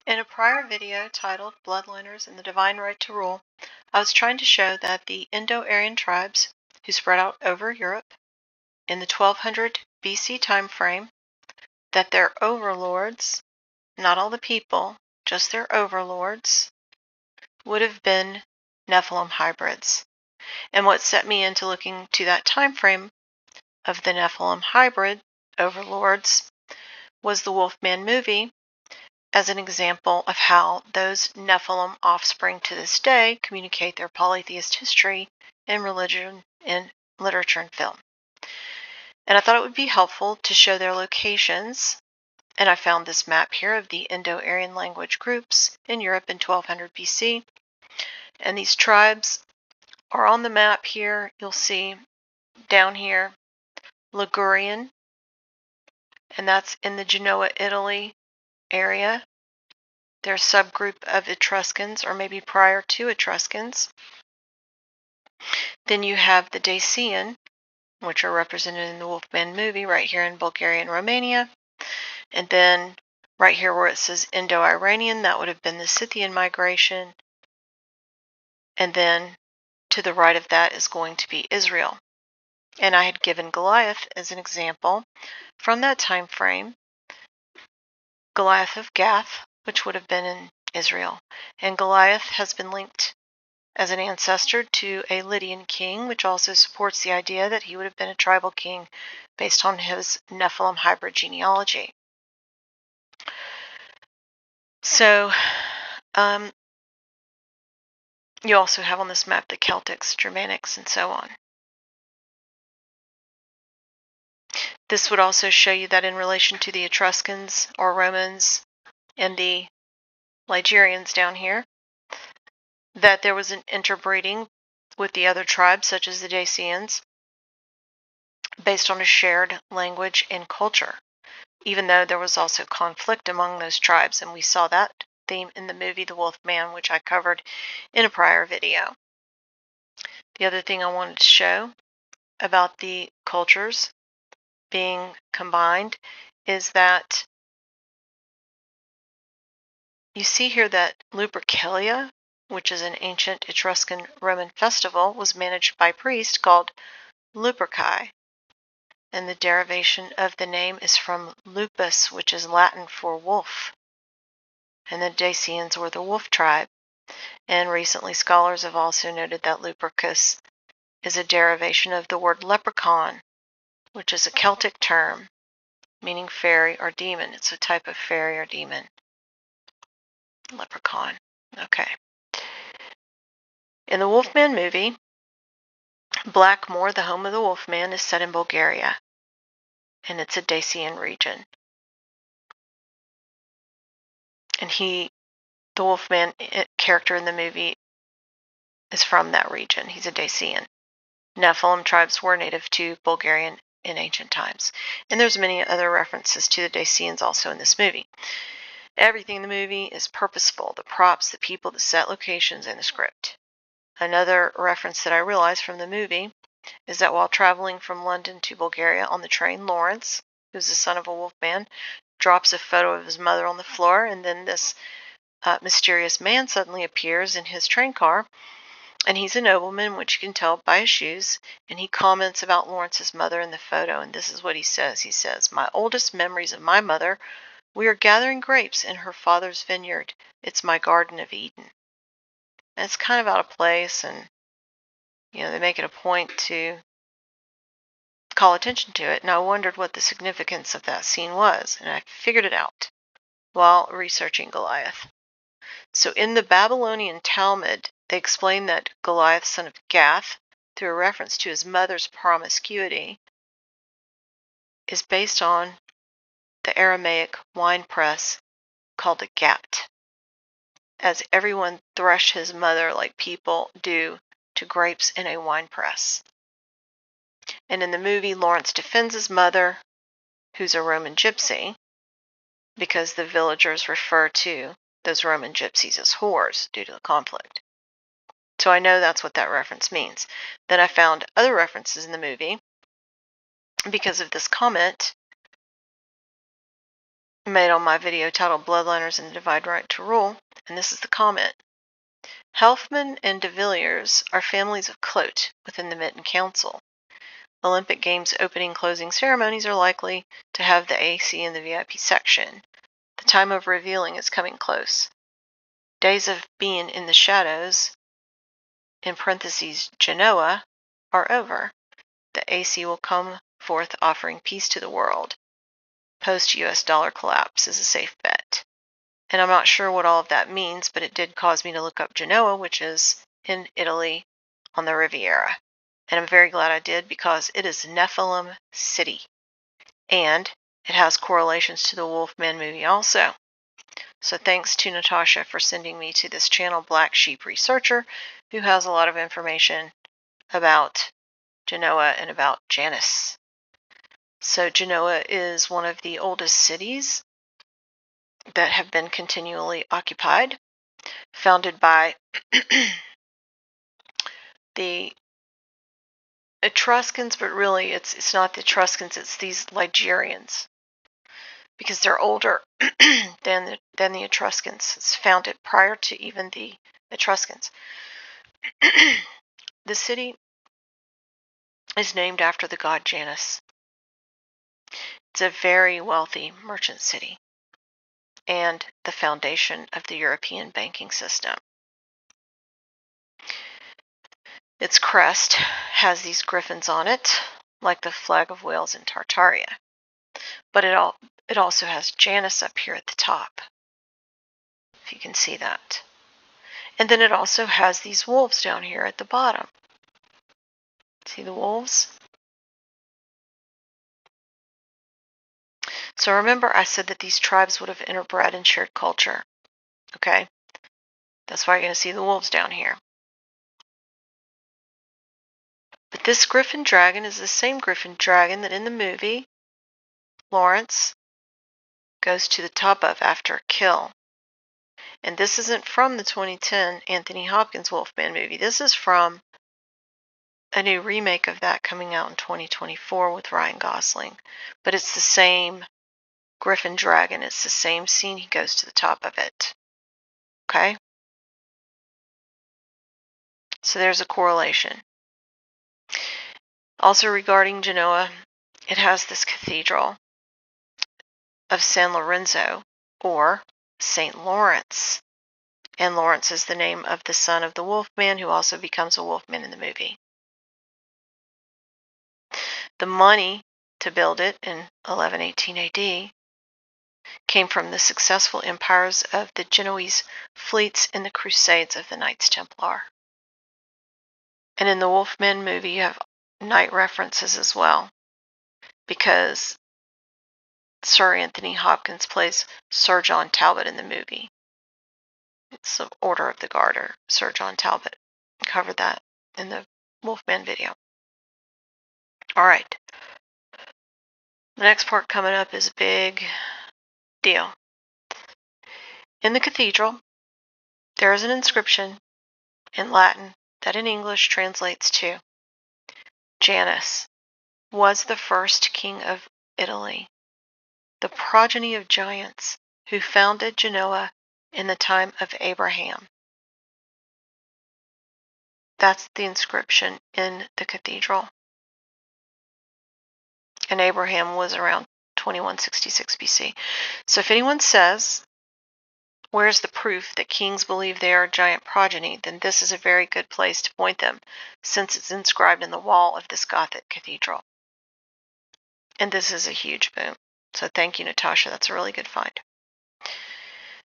In a prior video titled Bloodliners and the Divine Right to Rule, I was trying to show that the Indo-Aryan tribes, who spread out over Europe in the 1200 BC time frame, that their overlords, not all the people, just their overlords, would have been Nephilim hybrids. And what set me into looking to that time frame of the Nephilim hybrid overlords was the Wolfman movie, as an example of how those Nephilim offspring to this day communicate their polytheist history in religion, in literature, and film. And I thought it would be helpful to show their locations, and I found this map here of the Indo-Aryan language groups in Europe in 1200 BC. And these tribes are on the map here. You'll see down here Ligurian, and that's in the Genoa, Italy area. They're a subgroup of Etruscans, or maybe prior to Etruscans. Then you have the Dacian, which are represented in the Wolfman movie right here in Bulgaria and Romania. And then right here where it says Indo-Iranian, that would have been the Scythian migration. And then to the right of that is going to be Israel. And I had given Goliath as an example from that time frame, Goliath of Gath, which would have been in Israel. And Goliath has been linked as an ancestor to a Lydian king, which also supports the idea that he would have been a tribal king based on his Nephilim hybrid genealogy. So you also have on this map the Celtics, Germanics, and so on. This would also show you that in relation to the Etruscans or Romans and the Ligurians down here, that there was an interbreeding with the other tribes, such as the Dacians, based on a shared language and culture, even though there was also conflict among those tribes, and we saw that theme in the movie The Wolfman, which I covered in a prior video. The other thing I wanted to show about the cultures being combined is that you see here that Lupercalia, which is an ancient Etruscan Roman festival, was managed by a priest called Luperci. And the derivation of the name is from lupus, which is Latin for wolf. And the Dacians were the wolf tribe. And recently scholars have also noted that Lupercus is a derivation of the word leprechaun, which is a Celtic term meaning fairy or demon. It's a type of fairy or demon. Leprechaun. Okay. In the Wolfman movie, Blackmore, the home of the Wolfman, is set in Bulgaria, and it's a Dacian region. And the Wolfman character in the movie is from that region. He's a Dacian. Nephilim tribes were native to Bulgarian in ancient times. And there's many other references to the Dacians also in this movie. Everything in the movie is purposeful. The props, the people, the set locations, and the script. Another reference that I realized from the movie is that while traveling from London to Bulgaria on the train, Lawrence, who's the son of a wolfman, drops a photo of his mother on the floor, and then this mysterious man suddenly appears in his train car, and he's a nobleman, which you can tell by his shoes, and he comments about Lawrence's mother in the photo, and this is what he says. He says, "My oldest memories of my mother, we are gathering grapes in her father's vineyard. It's my Garden of Eden." And it's kind of out of place, and they make it a point to call attention to it, and I wondered what the significance of that scene was, and I figured it out while researching Goliath. So in the Babylonian Talmud, they explain that Goliath, son of Gath, through a reference to his mother's promiscuity, is based on the Aramaic wine press called a gat, as everyone threshed his mother like people do to grapes in a wine press. And in the movie, Lawrence defends his mother, who's a Roman gypsy, because the villagers refer to those Roman gypsies as whores due to the conflict. So I know that's what that reference means. Then I found other references in the movie because of this comment made on my video titled Bloodliners and the Divine Right to Rule, and this is the comment. Helfman and de Villiers are families of Clote within the Mitten Council. Olympic Games opening closing ceremonies are likely to have the AC in the VIP section. The time of revealing is coming close. Days of being in the shadows, in parentheses Genoa, are over. The AC will come forth offering peace to the world. Post-US dollar collapse is a safe bet. And I'm not sure what all of that means, but it did cause me to look up Genoa, which is in Italy on the Riviera. And I'm very glad I did because it is Nephilim City. And it has correlations to the Wolfman movie also. So thanks to Natasha for sending me to this channel, Black Sheep Researcher, who has a lot of information about Genoa and about Janus. So Genoa is one of the oldest cities that have been continually occupied, founded by the Etruscans, but really it's not the Etruscans, it's these Ligurians, because they're older than the Etruscans. It's founded prior to even the Etruscans. The city is named after the god Janus. It's a very wealthy merchant city and the foundation of the European banking system. Its crest has these griffins on it, like the flag of Wales in Tartaria. But it also has Janus up here at the top, if you can see that. And then it also has these wolves down here at the bottom. See the wolves? So remember I said that these tribes would have interbred and shared culture. Okay? That's why you're going to see the wolves down here. But this griffin dragon is the same griffin dragon that in the movie Lawrence goes to the top of after a kill. And this isn't from the 2010 Anthony Hopkins Wolfman movie. This is from a new remake of that coming out in 2024 with Ryan Gosling. But it's the same griffin dragon. It's the same scene. He goes to the top of it. Okay? So there's a correlation. Also regarding Genoa, it has this cathedral of San Lorenzo, or St. Lawrence. And Lawrence is the name of the son of the Wolfman, who also becomes a Wolfman in the movie. The money to build it in 1118 AD came from the successful empires of the Genoese fleets in the Crusades of the Knights Templar. And in the Wolfman movie, you have knight references as well, because Sir Anthony Hopkins plays Sir John Talbot in the movie. It's the Order of the Garter, Sir John Talbot. I covered that in the Wolfman video. All right. The next part coming up is a big deal. In the cathedral, there is an inscription in Latin that in English translates to Janus was the first king of Italy, the progeny of giants who founded Genoa in the time of Abraham. That's the inscription in the cathedral. And Abraham was around 2166 BC. So if anyone says, where's the proof that kings believe they are a giant progeny, then this is a very good place to point them, since it's inscribed in the wall of this Gothic cathedral. And this is a huge boom. So thank you, Natasha. That's a really good find.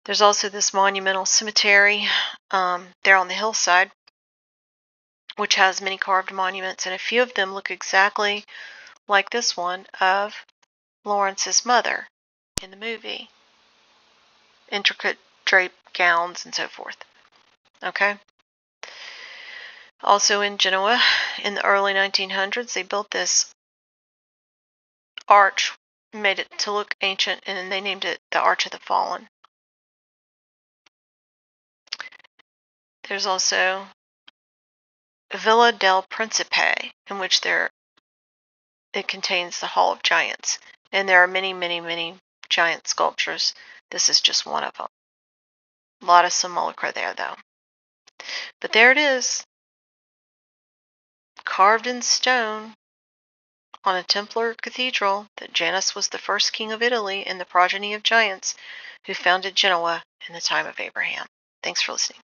There's also this monumental cemetery there on the hillside, which has many carved monuments, and a few of them look exactly like this one of Lawrence's mother in the movie. Intricate draped gowns and so forth. Okay? Also in Genoa, in the early 1900s, they built this arch, made it to look ancient, and they named it the Arch of the Fallen. There's also Villa del Principe, in which it contains the Hall of Giants. And there are many, many, many giant sculptures. This is just one of them. A lot of simulacra there, though. But there it is, carved in stone on a Templar cathedral, that Janus was the first king of Italy in the progeny of giants who founded Genoa in the time of Abraham. Thanks for listening.